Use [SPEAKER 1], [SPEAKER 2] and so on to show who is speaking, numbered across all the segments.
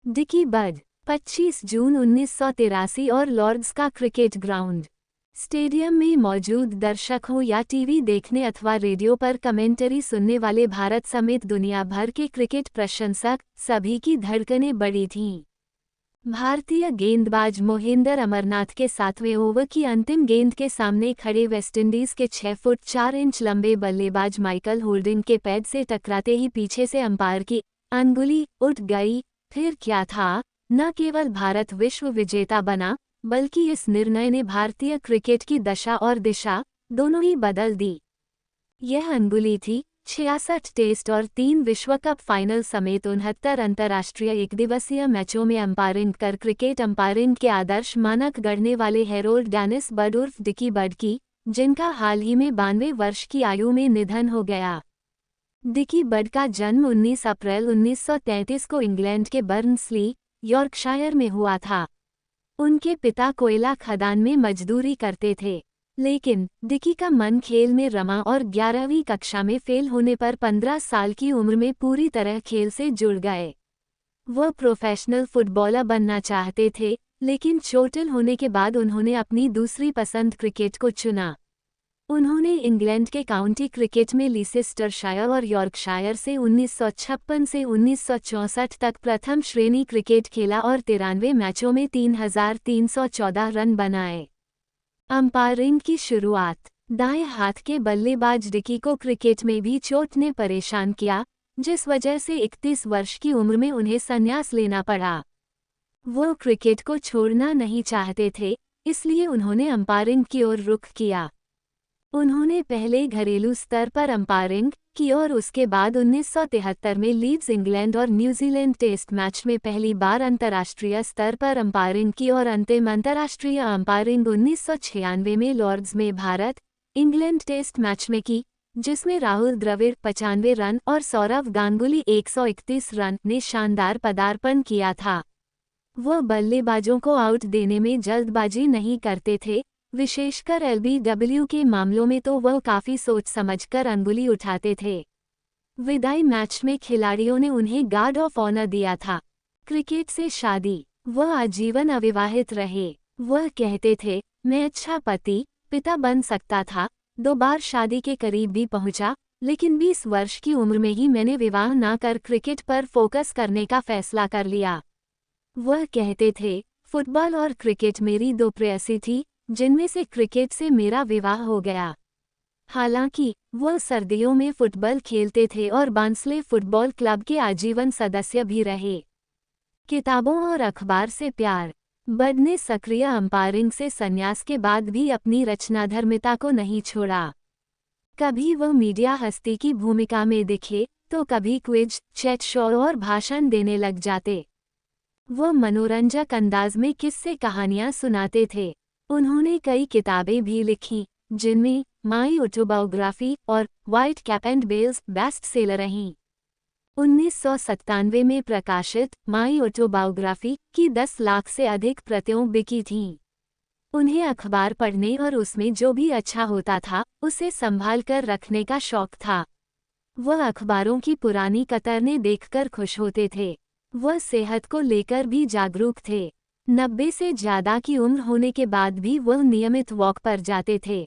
[SPEAKER 1] Dickie Bird 25 जून 1983 और Lord's का cricket ground. Stadium में मौजूद दर्शक हो या टीवी देखने अथवा रेडियो पर कमेंटरी सुनने वाले भारत समेत दुनिया भर के क्रिकेट प्रशंसक, सभी की धड़कनें बढ़ी थीं। भारतीय गेंदबाज मोहिंदर अमरनाथ के 7वें ओवर की अंतिम गेंद के सामने खड़े वेस्टइंडीज के 6 फुट 4 इंच लंबे बल्लेबाज माइकल होल्डिंग के पैड से टकराते ही पीछे से अंपायर की अंगुली उठ गई। फिर क्या था, न केवल भारत विश्व विजेता बना, बल्कि इस निर्णय ने भारतीय क्रिकेट की दशा और दिशा दोनों ही बदल दी। यह अंगुली थी 66 टेस्ट और 3 विश्व कप फाइनल समेत 69 अंतर्राष्ट्रीय एकदिवसीय मैचों में अंपायरिंग कर क्रिकेट अंपायरिंग के आदर्श मानक गढ़ने वाले हेरोल्ड डेनिस बर्ड उर्फ डिकी बर्ड की, जिनका हाल ही में 92 वर्ष की आयु में निधन हो गया। डिकी बर्ड का जन्म 19 अप्रैल 1933 को इंग्लैंड के बर्नसली, यॉर्कशायर में हुआ था। उनके पिता कोयला खदान में मजदूरी करते थे, लेकिन डिकी का मन खेल में रमा और 11वीं कक्षा में फेल होने पर 15 साल की उम्र में पूरी तरह खेल से जुड़ गए। वह प्रोफेशनल फुटबॉलर बनना चाहते थे, लेकिन चोटिल होने के बाद उन्होंने अपनी दूसरी पसंद क्रिकेट को चुना। उन्होंने इंग्लैंड के काउंटी क्रिकेट में लीसेस्टरशायर और यॉर्कशायर से 1956 से 1964 तक प्रथम श्रेणी क्रिकेट खेला और 93 मैचों में 3,314 रन बनाए। अंपायरिंग की शुरुआत। दाएं हाथ के बल्लेबाज डिकी को क्रिकेट में भी चोट ने परेशान किया, जिस वजह से 31 वर्ष की उम्र में उन्हें संन्यास लेना पड़ा। वो क्रिकेट को छोड़ना नहीं चाहते थे, इसलिए उन्होंने अंपायरिंग की ओर रुख किया। उन्होंने पहले घरेलू स्तर पर अंपायरिंग की और उसके बाद 1973 में लीड्स इंग्लैंड और न्यूजीलैंड टेस्ट मैच में पहली बार अंतर्राष्ट्रीय स्तर पर अंपायरिंग की और अंतिम अंतर्राष्ट्रीय अंपायरिंग 1996 में लॉर्ड्स में भारत इंग्लैंड टेस्ट मैच में की, जिसमें राहुल द्रविड़ 95 रन और सौरव गांगुली 131 रन ने शानदार पदार्पण किया था। वह बल्लेबाजों को आउट देने में जल्दबाजी नहीं करते थे, विशेषकर एलबीडब्ल्यू के मामलों में तो वह काफ़ी सोच समझकर अंगुली उठाते थे। विदाई मैच में खिलाड़ियों ने उन्हें गार्ड ऑफ ऑनर दिया था। क्रिकेट से शादी। वह आजीवन अविवाहित रहे। वह कहते थे, मैं अच्छा पति, पिता बन सकता था, 2 बार शादी के करीब भी पहुंचा, लेकिन 20 वर्ष की उम्र में ही मैंने विवाह ना कर क्रिकेट पर फोकस करने का फैसला कर लिया। वह कहते थे, फुटबॉल और क्रिकेट मेरी 2 प्रेयसी थी, जिनमें से क्रिकेट से मेरा विवाह हो गया। हालांकि वह सर्दियों में फुटबॉल खेलते थे और बांसले फुटबॉल क्लब के आजीवन सदस्य भी रहे। किताबों और अखबार से प्यार। बर्ड ने सक्रिय अंपायरिंग से संन्यास के बाद भी अपनी रचनाधर्मिता को नहीं छोड़ा। कभी वह मीडिया हस्ती की भूमिका में दिखे, तो कभी क्विज, चैट शो और भाषण देने लग जाते। वह मनोरंजक अंदाज में किस्से कहानियां सुनाते थे। उन्होंने कई किताबें भी लिखीं, जिनमें माई ऑटोबायोग्राफी और white cap and bells best seller रहीं। 1997 में प्रकाशित माई ऑटोबायोग्राफी की 10 लाख से अधिक प्रतियां बिकी थीं। उन्हें अखबार पढ़ने और उसमें जो भी अच्छा होता था, उसे संभाल कर रखने का शौक था। वह अखबारों की पुरानी कतरनें देखकर खुश होते थे। वह सेहत को लेकर भी जागरूक थे। 90 से ज़्यादा की उम्र होने के बाद भी वह नियमित वॉक पर जाते थे।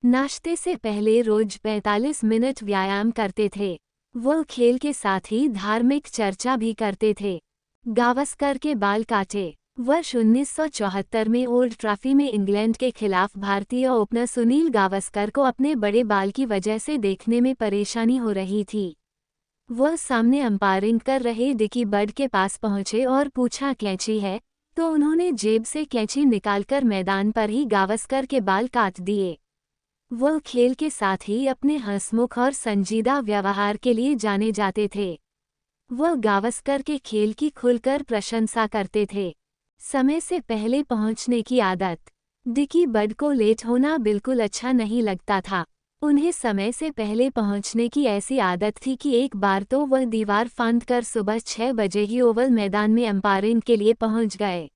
[SPEAKER 1] नाश्ते से पहले रोज 45 मिनट व्यायाम करते थे। वह खेल के साथ ही धार्मिक चर्चा भी करते थे। गावस्कर के बाल काटे। वर्ष 1974 में ओल्ड ट्रॉफी में इंग्लैंड के खिलाफ भारतीय ओपनर सुनील गावस्कर को अपने बड़े बाल की वजह से देखने में परेशानी हो रही थी। वह सामने अंपायरिंग कर रहे डिकी बर्ड के पास पहुंचे और पूछा, कैंची है? तो उन्होंने जेब से कैंची निकालकर मैदान पर ही गावस्कर के बाल काट दिए। वह खेल के साथ ही अपने हंसमुख और संजीदा व्यवहार के लिए जाने जाते थे। वह गावस्कर के खेल की खुलकर प्रशंसा करते थे। समय से पहले पहुंचने की आदत। डिकी बर्ड को लेट होना बिल्कुल अच्छा नहीं लगता था। उन्हें समय से पहले पहुंचने की ऐसी आदत थी कि एक बार तो वह दीवार फांदकर सुबह 6 बजे ही ओवल मैदान में अंपायरिंग के लिए पहुंच गए।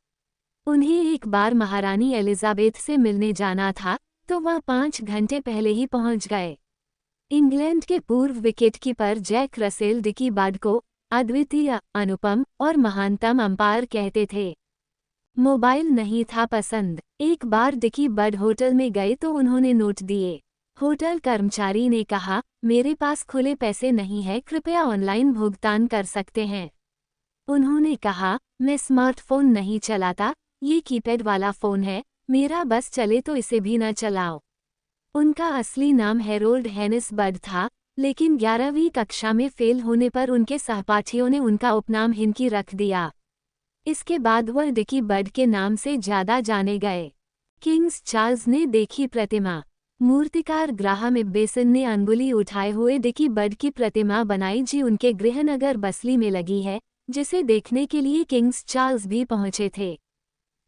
[SPEAKER 1] उन्हें एक बार महारानी एलिजाबेथ से मिलने जाना था, तो वह 5 घंटे पहले ही पहुंच गए। इंग्लैंड के पूर्व wicketkeeper Jack Russell Dickie Bird को अद्वितीय, अनुपम और महानतम अंपायर कहते थे। मोबाइल नहीं था पसंद। एक बार डिकी बर्ड होटल में गए तो उन्होंने नोट दिए। होटल कर्मचारी ने कहा, मेरे पास खुले पैसे नहीं है, कृपया ऑनलाइन भुगतान कर सकते हैं। उन्होंने कहा, मैं स्मार्टफोन नहीं चलाता, ये कीपैड वाला फ़ोन है, मेरा बस चले तो इसे भी न चलाओ। उनका असली नाम हैरोल्ड हेनिस बर्ड था, लेकिन 11वीं कक्षा में फेल होने पर उनके सहपाठियों ने उनका उपनाम हिनकी रख दिया। इसके बाद वह डिकी बर्ड के नाम से ज़्यादा जाने गए। किंग्स चार्ल्स ने देखी प्रतिमा। मूर्तिकार ग्राहम इब्बेसन ने अंगुली उठाए हुए डिकी बर्ड की प्रतिमा बनाई जी उनके गृहनगर बसली में लगी है, जिसे देखने के लिए किंग्स चार्ल्स भी पहुंचे थे।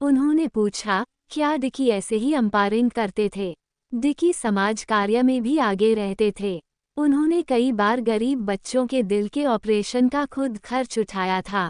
[SPEAKER 1] उन्होंने पूछा, क्या डिकी ऐसे ही अंपायरिंग करते थे? डिकी समाज कार्य में भी आगे रहते थे। उन्होंने कई बार गरीब बच्चों के दिल के ऑपरेशन का खुद खर्च उठाया था।